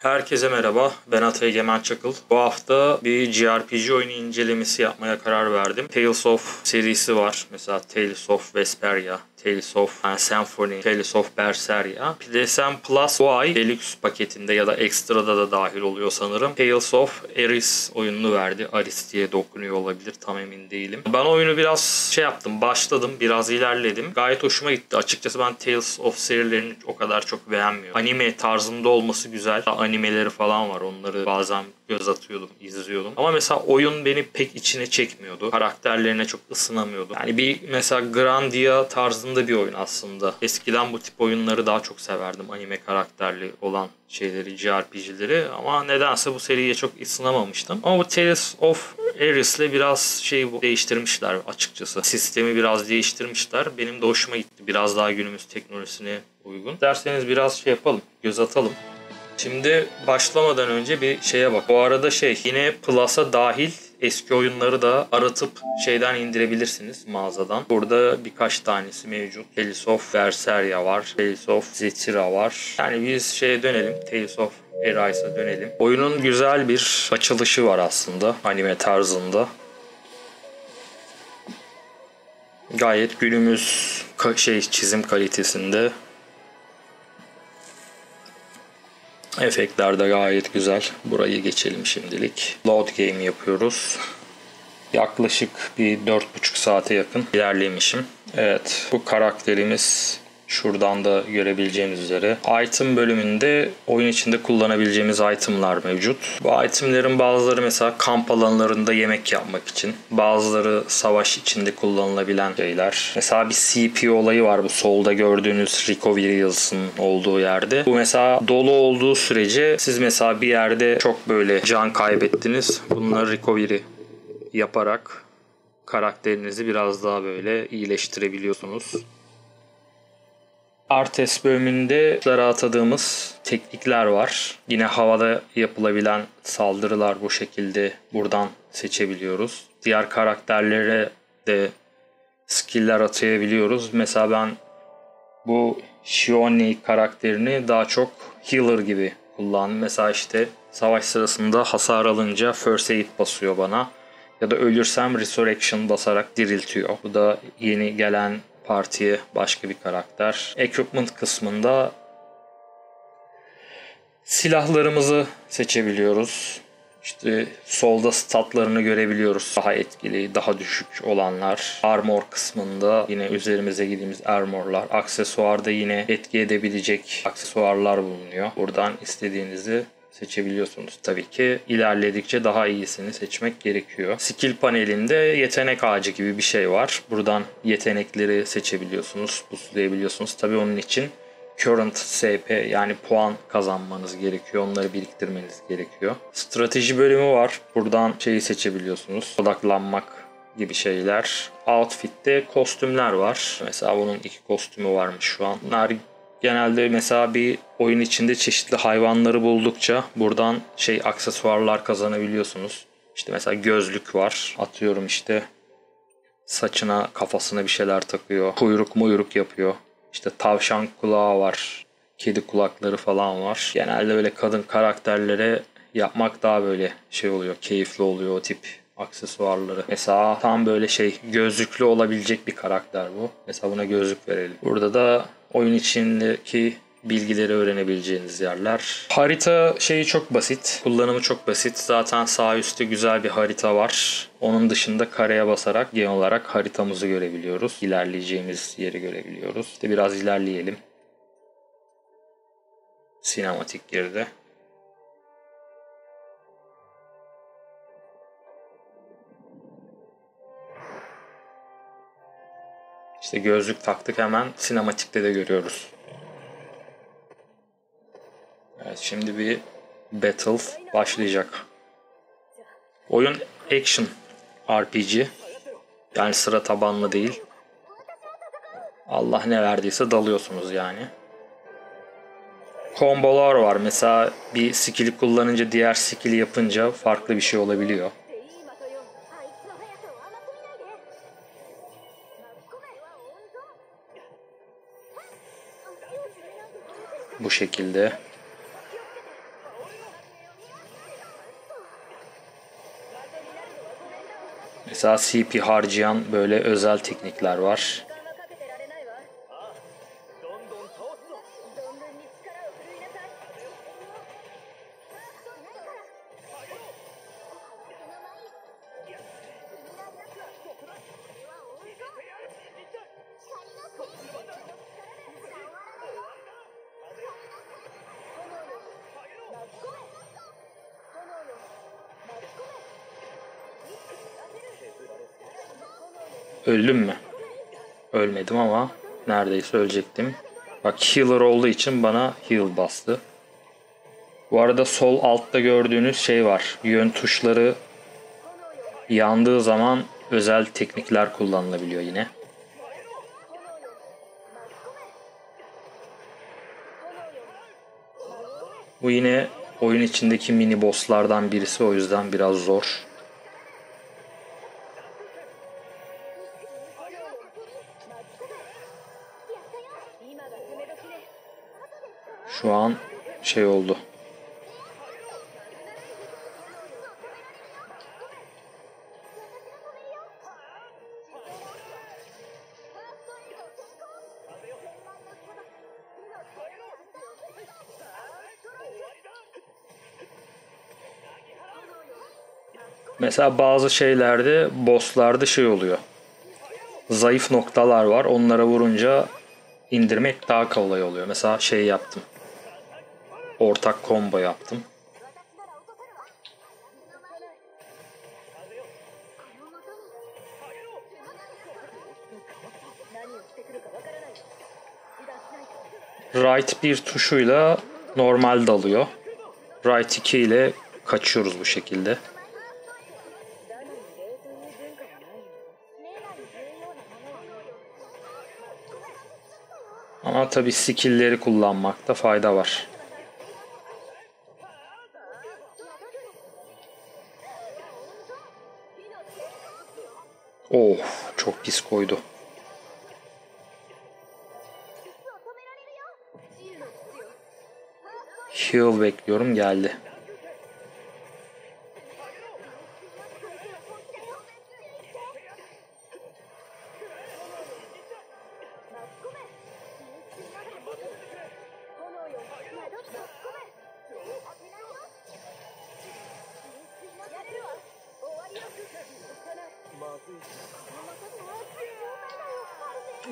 Herkese merhaba, ben Atay Egemen Çakıl. Bu hafta bir JRPG oyunu incelemesi yapmaya karar verdim. Tales of serisi var. Mesela Tales of Vesperia, Tales of Symphony, Tales of Berseria. PSN Plus bu ay Deluxe paketinde ya da Extra'da da dahil oluyor sanırım. Tales of Aris oyununu verdi. Aris diye de okunuyor olabilir, tam emin değilim. Ben oyunu biraz yaptım, başladım, biraz ilerledim. Gayet hoşuma gitti. Açıkçası ben Tales of serilerini o kadar çok beğenmiyorum. Anime tarzında olması güzel. Animeleri falan var. Onları bazen göz atıyordum, izliyordum. Ama mesela oyun beni pek içine çekmiyordu. Karakterlerine çok ısınamıyordum. Yani bir mesela Grandia tarzında bir oyun aslında. Eskiden bu tip oyunları daha çok severdim. Anime karakterli olan şeyleri, JRPG'leri, ama nedense bu seriye çok ısınamamıştım. Ama bu Tales of Aris'le biraz değiştirmişler açıkçası. Sistemi biraz değiştirmişler. Benim de hoşuma gitti. Biraz daha günümüz teknolojisine uygun. Derseniz biraz yapalım, göz atalım. Şimdi başlamadan önce bir şeye bak. Bu arada yine Plus'a dahil eski oyunları da aratıp şeyden indirebilirsiniz mağazadan. Burada birkaç tanesi mevcut. Tales of Berseria var. Tales of Zetira var. Yani biz dönelim. Tales of Aris'a dönelim. Oyunun güzel bir açılışı var aslında. Anime tarzında. Gayet günümüz çizim kalitesinde. Efektler de gayet güzel. Burayı geçelim şimdilik. Load game yapıyoruz. Yaklaşık bir 4,5 saate yakın ilerlemişim. Evet, bu karakterimiz şuradan da görebileceğiniz üzere. Item bölümünde oyun içinde kullanabileceğimiz itemlar mevcut. Bu itemlerin bazıları mesela kamp alanlarında yemek yapmak için. Bazıları savaş içinde kullanılabilen şeyler. Mesela bir CP olayı var bu solda gördüğünüz Recoverills'ın olduğu yerde. Bu mesela dolu olduğu sürece siz mesela bir yerde çok böyle can kaybettiniz. Bunları recovery yaparak karakterinizi biraz daha böyle iyileştirebiliyorsunuz. Artes bölümünde atadığımız teknikler var. Yine havada yapılabilen saldırılar bu şekilde buradan seçebiliyoruz. Diğer karakterlere de skill'ler atayabiliyoruz. Mesela ben bu Shioni karakterini daha çok healer gibi kullandım. Mesela savaş sırasında hasar alınca first aid basıyor bana. Ya da ölürsem resurrection basarak diriltiyor. Bu da yeni gelen partiye başka bir karakter. Equipment kısmında silahlarımızı seçebiliyoruz. Solda statlarını görebiliyoruz. Daha etkili, daha düşük olanlar. Armor kısmında yine üzerimize giydiğimiz armorlar. Aksesuarda yine etki edebilecek aksesuarlar bulunuyor. Buradan istediğinizi seçebiliyorsunuz. Tabii ki ilerledikçe daha iyisini seçmek gerekiyor. Skill panelinde yetenek ağacı gibi bir şey var. Buradan yetenekleri seçebiliyorsunuz, boostlayabiliyorsunuz. Tabii onun için current SP yani puan kazanmanız gerekiyor. Onları biriktirmeniz gerekiyor. Strateji bölümü var. Buradan seçebiliyorsunuz. Odaklanmak gibi şeyler. Outfit'te kostümler var. Mesela bunun 2 kostümü varmış şu an. Bunlar genelde mesela bir oyun içinde çeşitli hayvanları buldukça buradan aksesuarlar kazanabiliyorsunuz. Mesela gözlük var. Atıyorum saçına kafasına bir şeyler takıyor. Kuyruk yapıyor. Tavşan kulağı var. Kedi kulakları falan var. Genelde böyle kadın karakterlere yapmak daha böyle oluyor. Keyifli oluyor o tip aksesuarları. Mesela tam böyle gözlüklü olabilecek bir karakter bu. Mesela buna gözlük verelim. Burada da oyun içindeki bilgileri öğrenebileceğiniz yerler. Harita çok basit. Kullanımı çok basit. Zaten sağ üstte güzel bir harita var. Onun dışında kareye basarak genel olarak haritamızı görebiliyoruz. İlerleyeceğimiz yeri görebiliyoruz. Biraz ilerleyelim. Sinematik girdi. Gözlük taktık, hemen sinematikte de görüyoruz. Evet, şimdi bir battle başlayacak. Oyun action RPG. Yani sıra tabanlı değil. Allah ne verdiyse dalıyorsunuz yani. Kombolar var. Mesela bir skill'i kullanınca diğer skill'i yapınca farklı bir şey olabiliyor. Bu şekilde. Mesela CP harcayan böyle özel teknikler var. Öldüm mü? Ölmedim ama neredeyse ölecektim. Bak healer olduğu için bana heal bastı. Bu arada sol altta gördüğünüz şey var. Yön tuşları yandığı zaman özel teknikler kullanılabiliyor yine. Bu yine oyun içindeki mini bosslardan birisi, o yüzden biraz zor. Şu an şey oldu. Mesela bazı şeylerde, bosslarda şey oluyor. Zayıf noktalar var. Onlara vurunca indirmek daha kolay oluyor. Mesela şey yaptım. Ortak combo yaptım. Right bir tuşuyla normal dalıyor. Right 2 ile kaçıyoruz bu şekilde. Ama tabii skill'leri kullanmakta fayda var. Oh, çok pis koydu. Heal bekliyorum, geldi.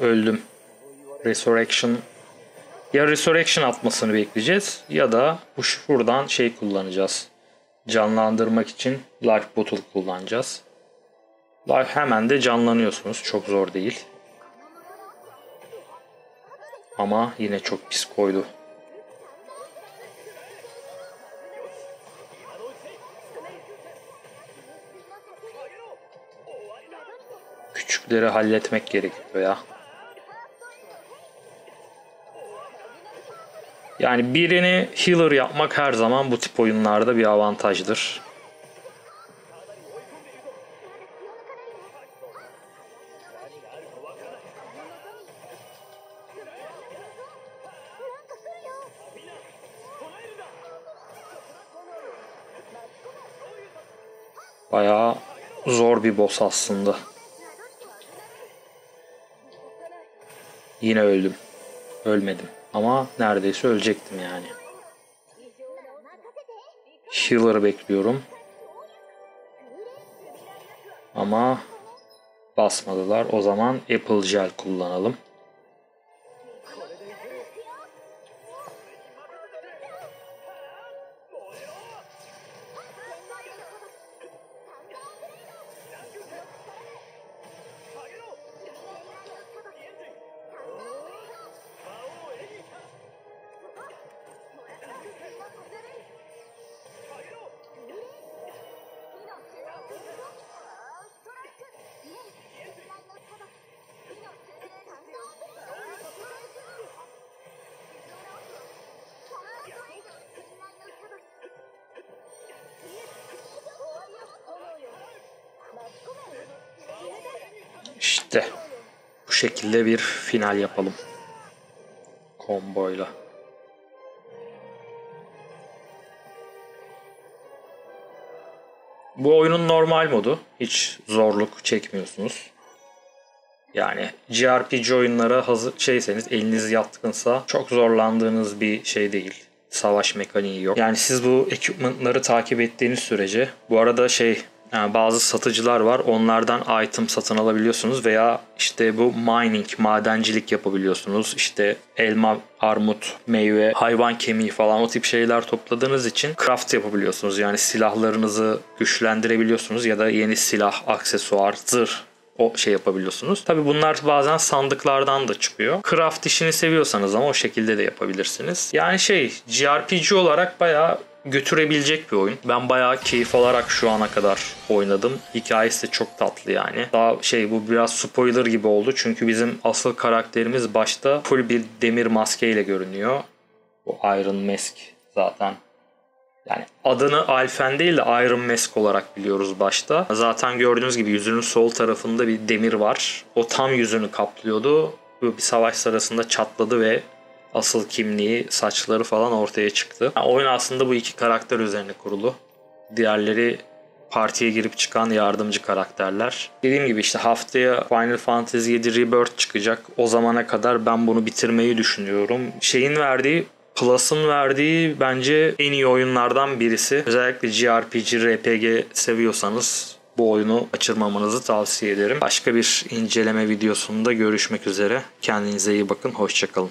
Öldüm. Resurrection. Ya Resurrection atmasını bekleyeceğiz ya da bu şuradan şey kullanacağız. Canlandırmak için Life Bottle kullanacağız. Hemen de canlanıyorsunuz. Çok zor değil. Ama yine çok pis koydu. Küçükleri halletmek gerekiyor ya. Yani birini healer yapmak her zaman bu tip oyunlarda bir avantajdır. Bayağı zor bir boss aslında. Yine öldüm. Ölmedim. Ama neredeyse ölecektim yani. Healer'ı bekliyorum. Ama basmadılar. O zaman Apple Gel kullanalım. İşte bu şekilde bir final yapalım. Komboyla. Bu oyunun normal modu. Hiç zorluk çekmiyorsunuz. Yani JRPG oyunlara hazır eliniz yatkınsa çok zorlandığınız bir şey değil. Savaş mekaniği yok. Yani siz bu equipment'ları takip ettiğiniz sürece, bu arada yani bazı satıcılar var. Onlardan item satın alabiliyorsunuz veya işte bu mining, madencilik yapabiliyorsunuz. İşte elma, armut, meyve, hayvan kemiği falan o tip şeyler topladığınız için craft yapabiliyorsunuz. Yani silahlarınızı güçlendirebiliyorsunuz ya da yeni silah, aksesuar, zırh yapabiliyorsunuz. Tabi bunlar bazen sandıklardan da çıkıyor. Craft işini seviyorsanız ama o şekilde de yapabilirsiniz. Yani JRPG olarak bayağı götürebilecek bir oyun. Ben bayağı keyif alarak şu ana kadar oynadım. Hikayesi de çok tatlı yani. Daha bu biraz spoiler gibi oldu. Çünkü bizim asıl karakterimiz başta full bir demir maskeyle görünüyor. Bu Iron Mask zaten. Yani adını Alfen değil de Iron Mask olarak biliyoruz başta. Zaten gördüğünüz gibi yüzünün sol tarafında bir demir var. O tam yüzünü kaplıyordu. Bir savaş sırasında çatladı ve asıl kimliği, saçları falan ortaya çıktı. Yani oyun aslında bu iki karakter üzerine kurulu. Diğerleri partiye girip çıkan yardımcı karakterler. Dediğim gibi haftaya Final Fantasy VII Rebirth çıkacak. O zamana kadar ben bunu bitirmeyi düşünüyorum. Plus'ın verdiği bence en iyi oyunlardan birisi. Özellikle JRPG, RPG seviyorsanız bu oyunu kaçırmamanızı tavsiye ederim. Başka bir inceleme videosunda görüşmek üzere. Kendinize iyi bakın. Hoşça kalın.